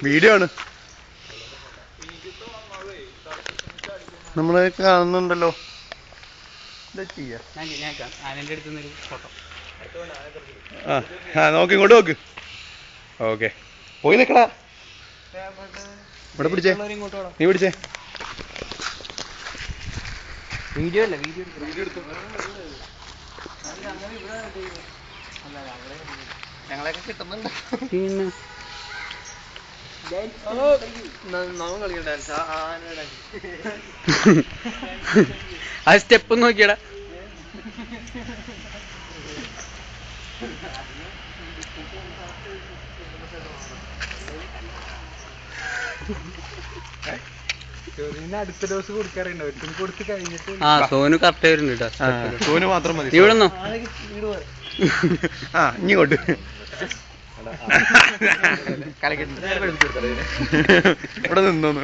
Video ആണ് നമ്മളെ കാണുന്നുണ്ടല്ലോ. നോക്ക് ഇങ്ങോട്ട് നോക്ക്. ഓക്കെ പോയി നിക്കടാ. ഇവിടെ പിടിച്ചേ, നീ പിടിച്ചേ. വീഡിയോ അല്ല, വീഡിയോ ഞങ്ങളൊക്കെ കിട്ടുന്നുണ്ട്. പിന്നെ ആ സ്റ്റെപ്പ് നോക്കിയടാ. അടുത്ത ഡോസ് കൊടുക്കാറുണ്ടോ? കൊടുത്ത് കഴിഞ്ഞിട്ട് സോനു കറക്റ്റ് വരുന്നുണ്ട്. സോനു മാത്രം മതി. ഇവിടെ നിന്നോ, ഇങ്ങോട്ട് ഇവിടെ നിന്നോന്ന്.